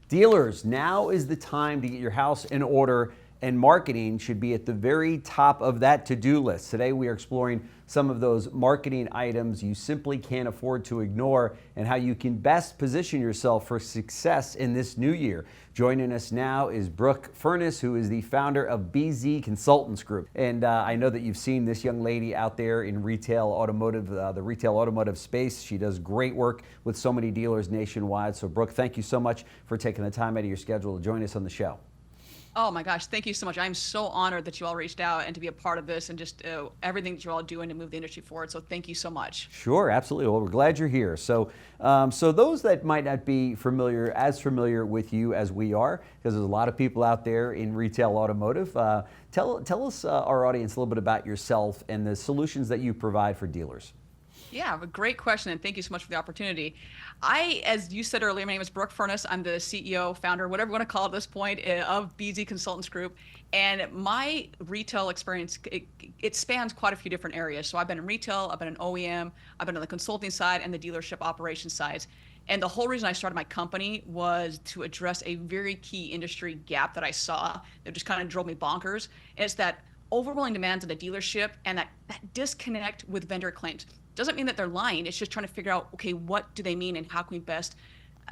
Dealers, now is the time to get your house in order, and marketing should be at the very top of that to-do list. Today we are exploring some of those marketing items you simply can't afford to ignore and how you can best position yourself for success in this new year. Joining us now is Brooke Furniss, who is the founder of BZ Consultants Group. And I know that you've seen this young lady out there in retail automotive, the retail automotive space. She does great work with so many dealers nationwide. So Brooke, thank you so much for taking the time out of your schedule to join us on the show. Oh my gosh, thank you so much. I'm so honored that you all reached out and to be a part of this and just everything that you're all doing to move the industry forward. So thank you so much. Sure, absolutely. Well, we're glad you're here. So, so those that might not be as familiar with you as we are, because there's a lot of people out there in retail automotive, tell us, our audience, a little bit about yourself and the solutions that you provide for dealers. Yeah, a great question, and thank you so much for the opportunity. As you said earlier, my name is Brooke Furniss. I'm the CEO, founder, whatever you want to call it at this point, of BZ Consultants Group. And my retail experience, it spans quite a few different areas. So I've been in retail, I've been in OEM, I've been on the consulting side and the dealership operations sides. And the whole reason I started my company was to address a very key industry gap that I saw that just kind of drove me bonkers. And it's that overwhelming demands of the dealership and that disconnect with vendor claims. Doesn't mean that they're lying. It's just trying to figure out, okay, what do they mean and how can we best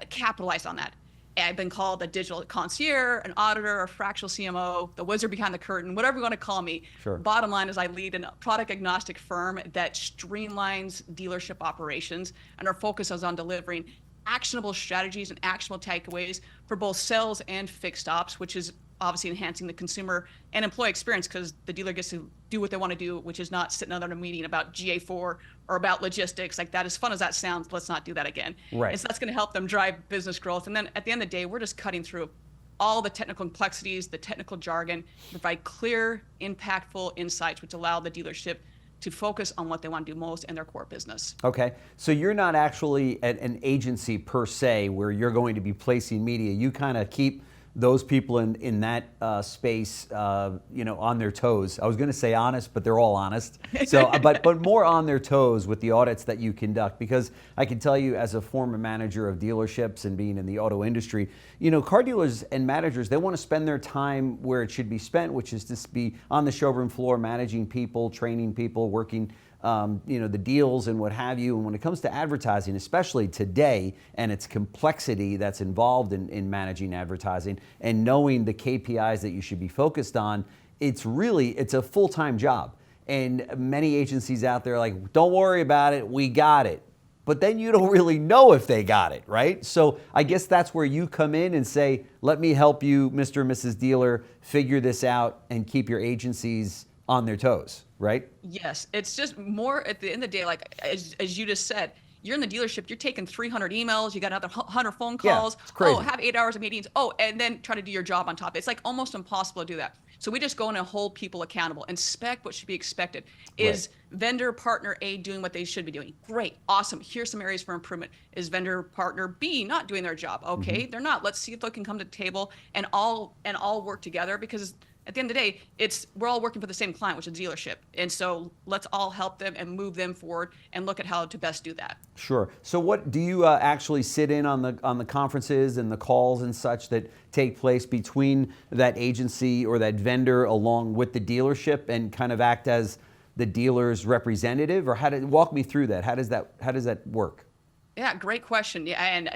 capitalize on that? I've been called a digital concierge, an auditor, a fractional CMO, the wizard behind the curtain, whatever you want to call me. Sure. Bottom line is I lead a product agnostic firm that streamlines dealership operations, and our focus is on delivering actionable strategies and actionable takeaways for both sales and fixed ops, which is obviously enhancing the consumer and employee experience because the dealer gets to do what they want to do, which is not sitting under a meeting about GA4 or about logistics. Like that, as fun as that sounds, let's not do that again. Right. And so that's going to help them drive business growth. And then at the end of the day, we're just cutting through all the technical complexities, the technical jargon, provide clear, impactful insights, which allow the dealership to focus on what they want to do most in their core business. Okay, so you're not actually an agency per se where you're going to be placing media. You kind of keep those people in that space, on their toes. I was going to say honest, but they're all honest. So, but more on their toes with the audits that you conduct, because I can tell you, as a former manager of dealerships and being in the auto industry, car dealers and managers, they want to spend their time where it should be spent, which is to be on the showroom floor, managing people, training people, working the deals and what have you. And when it comes to advertising, especially today, and its complexity that's involved in managing advertising and knowing the KPIs that you should be focused on, it's a full-time job. And many agencies out there are like, don't worry about it, we got it. But then you don't really know if they got it, right? So I guess that's where you come in and say, let me help you, Mr. and Mrs. Dealer, figure this out and keep your agencies on their toes, right? Yes, it's just more at the end of the day, like as you just said, you're in the dealership, you're taking 300 emails, you got another 100 phone calls, it's crazy. have 8 hours of meetings, and then try to do your job on top. It's like almost impossible to do that. So we just go in and hold people accountable. Inspect what should be expected. Is vendor partner A doing what they should be doing? Great, awesome. Here's some areas for improvement. Is vendor partner B not doing their job? Okay, they're not. Let's see if they can come to the table and all work together, because at the end of the day, we're all working for the same client, which is the dealership. And so let's all help them and move them forward and look at how to best do that. Sure. So what do you actually sit in on the conferences and the calls and such that take place between that agency or that vendor along with the dealership, and kind of act as the dealer's representative? Or walk me through that? How does that work? Yeah, great question. Yeah, and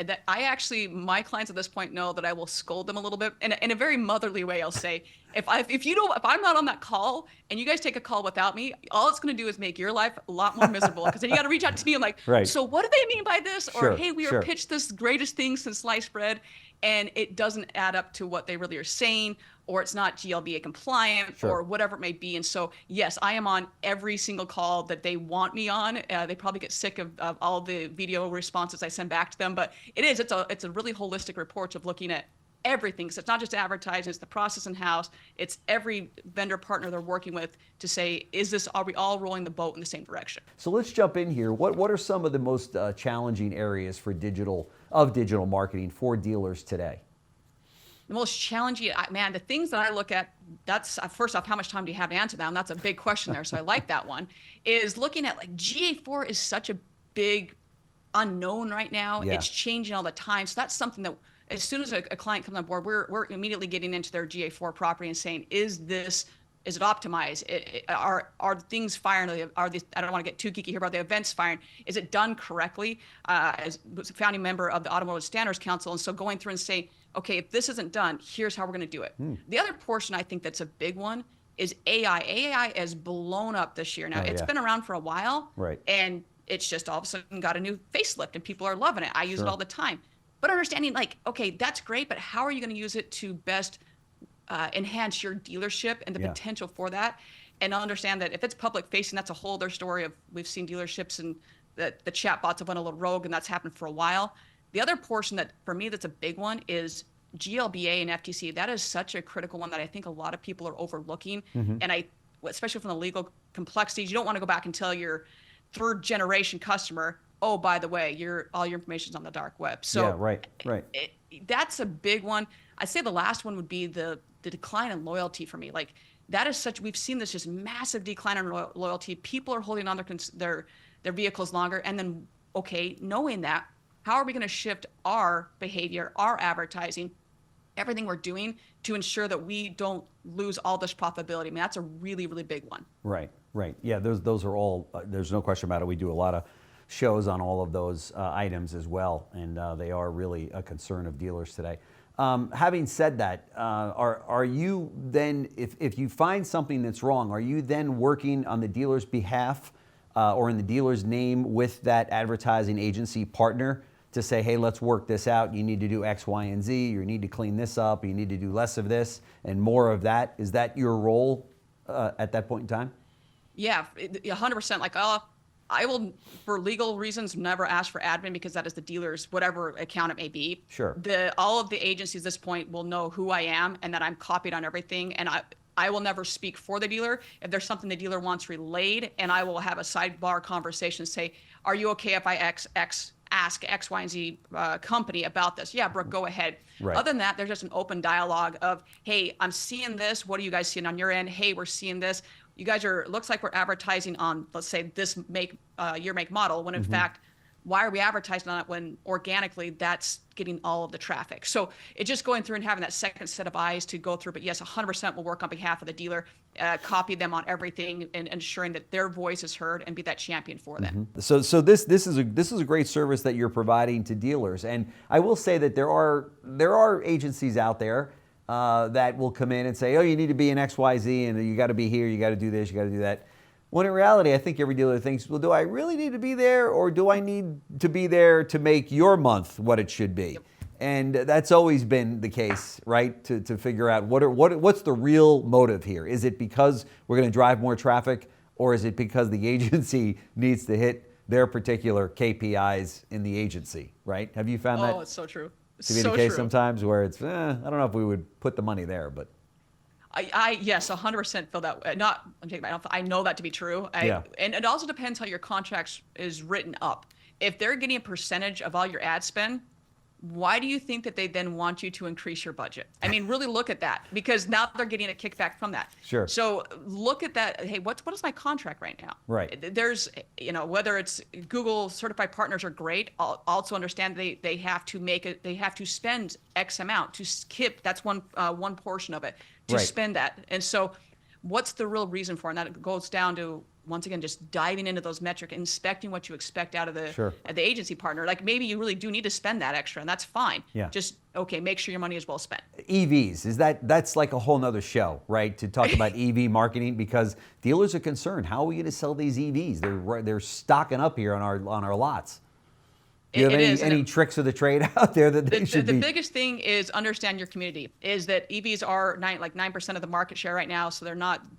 my clients at this point know that I will scold them a little bit in a very motherly way. I'll say, if I'm not on that call and you guys take a call without me, all it's going to do is make your life a lot more miserable, because then you got to reach out to me and like, right. So what do they mean by this? Or Sure, hey, we were pitched this greatest thing since sliced bread, and it doesn't add up to what they really are saying, or it's not GLBA compliant, Sure. or whatever it may be. And so, yes, I am on every single call that they want me on. They probably get sick of all the video responses I send back to them, but it's a really holistic report of looking at everything. So it's not just advertising, it's the process in-house, it's every vendor partner they're working with to say, are we all rowing the boat in the same direction? So let's jump in here. What are some of the most challenging areas for digital marketing for dealers today? The most challenging, the things that I look at, that's first off, how much time do you have to answer that? And that's a big question there. So I like that one, is looking at like GA4 is such a big unknown right now. Yeah. It's changing all the time. So that's something as soon as a client comes on board, we're immediately getting into their GA4 property and saying, is it optimized? Are things firing? Are these, I don't want to get too geeky here about the events firing. Is it done correctly? As a founding member of the Automotive Standards Council, and so going through and saying, okay, if this isn't done, here's how we're going to do it. The other portion I think that's a big one is AI. AI has blown up this year. Now, it's been around for a while, right? And it's just all of a sudden got a new facelift, and people are loving it. I use it all the time. But understanding, like, okay, that's great, but how are you going to use it to best enhance your dealership and the potential for that? And understand that if it's public facing, that's a whole other story of, we've seen dealerships and the chat bots have went a little rogue, and that's happened for a while. The other portion that for me that's a big one is GLBA and FTC. That is such a critical one that I think a lot of people are overlooking. And especially from the legal complexities, you don't want to go back and tell your third generation customer, oh, by the way, all your information's on the dark web. So right. That's a big one. I'd say the last one would be the decline in loyalty for me. Like, that is we've seen this just massive decline in loyalty. People are holding on their vehicles longer. And then, okay, knowing that, how are we going to shift our behavior, our advertising, everything we're doing to ensure that we don't lose all this profitability? I mean, that's a really, really big one. Right. Yeah, those are all, there's no question about it. We do a lot of shows on all of those items as well, and they are really a concern of dealers today. Having said that, are you then, if you find something that's wrong, are you then working on the dealer's behalf or in the dealer's name with that advertising agency partner to say, hey, let's work this out. You need to do X, Y, and Z. You need to clean this up. You need to do less of this and more of that. Is that your role at that point in time? Yeah, 100%. Like, I will, for legal reasons, never ask for admin, because that is the dealer's, whatever account it may be. Sure. All of the agencies at this point will know who I am and that I'm copied on everything. And I will never speak for the dealer. If there's something the dealer wants relayed, and I will have a sidebar conversation, say, are you okay if I ask X, Y, and Z company about this? Yeah, Brooke, go ahead. Right. Other than that, there's just an open dialogue of, hey, I'm seeing this. What are you guys seeing on your end? Hey, we're seeing this. You guys looks like we're advertising on, let's say, this year, make, model, when in fact, why are we advertising on it when organically that's getting all of the traffic? So it's just going through and having that second set of eyes to go through. But yes, 100% will work on behalf of the dealer, copy them on everything, and ensuring that their voice is heard and be that champion for them. So this is a great service that you're providing to dealers. And I will say that there are agencies out there that will come in and say, oh, you need to be in XYZ, and you got to be here, you got to do this, you got to do that. When in reality, I think every dealer thinks, well, do I really need to be there, or do I need to be there to make your month what it should be? Yep. And that's always been the case, right? To figure out what's the real motive here. Is it because we're going to drive more traffic, or is it because the agency needs to hit their particular KPIs in the agency, right? Have you found that? Oh, it's so true. To be the case sometimes where it's, I don't know if we would put the money there, but. Yes, 100% feel that way. I know that to be true. And it also depends how your contract is written up. If they're getting a percentage of all your ad spend, why do you think that they then want you to increase your budget? I mean, really look at that, because now they're getting a kickback from that. Sure. So look at that. Hey, what is my contract right now? Right. There's, whether it's Google certified partners are great. Also understand they have to spend X amount to skip. That's one portion of it to spend that. And so what's the real reason for it? And that goes down to, once again, just diving into those metrics, inspecting what you expect out of the agency partner. Like, maybe you really do need to spend that extra, and that's fine. Yeah. Just, okay, make sure your money is well spent. EVs, that's like a whole nother show, right? To talk about EV marketing, because dealers are concerned. How are we going to sell these EVs? They're stocking up here on our lots. Do you have any tricks of the trade out there that they should be? The biggest thing is understand your community. Is that EVs are 9% of the market share right now, so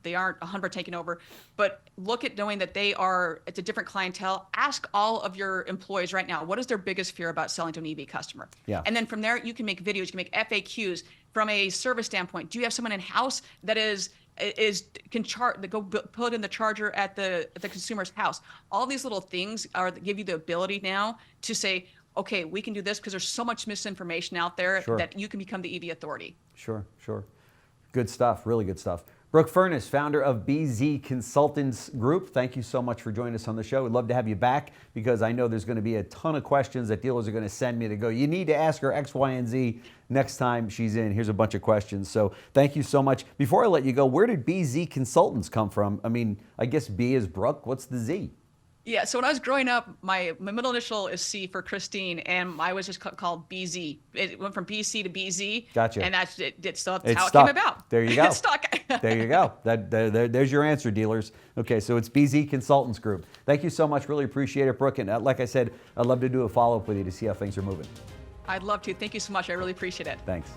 they aren't 100 taking over. But look at knowing that it's a different clientele. Ask all of your employees right now, what is their biggest fear about selling to an EV customer? Yeah. And then from there, you can make videos, you can make FAQs. From a service standpoint, do you have someone in house that can put in the charger at the consumer's house? All these little things give you the ability now to say, okay, we can do this, because there's so much misinformation out there that you can become the EV authority. Sure. Good stuff, really good stuff. Brooke Furniss, founder of BZ Consultants Group, thank you so much for joining us on the show. We'd love to have you back because I know there's going to be a ton of questions that dealers are going to send me to go, you need to ask her X, Y, and Z next time she's in. Here's a bunch of questions. So thank you so much. Before I let you go, where did BZ Consultants come from? I mean, I guess B is Brooke. What's the Z? Yeah, so when I was growing up, my middle initial is C for Christine, and I was just called BZ. It went from BC to BZ. Gotcha. And that's it. So that's It's how stuck. it came about. There you go. It's stuck. There you go. There's your answer, dealers. Okay, so it's BZ Consultants Group. Thank you so much. Really appreciate it, Brooke. And like I said, I'd love to do a follow-up with you to see how things are moving. I'd love to. Thank you so much. I really appreciate it. Thanks.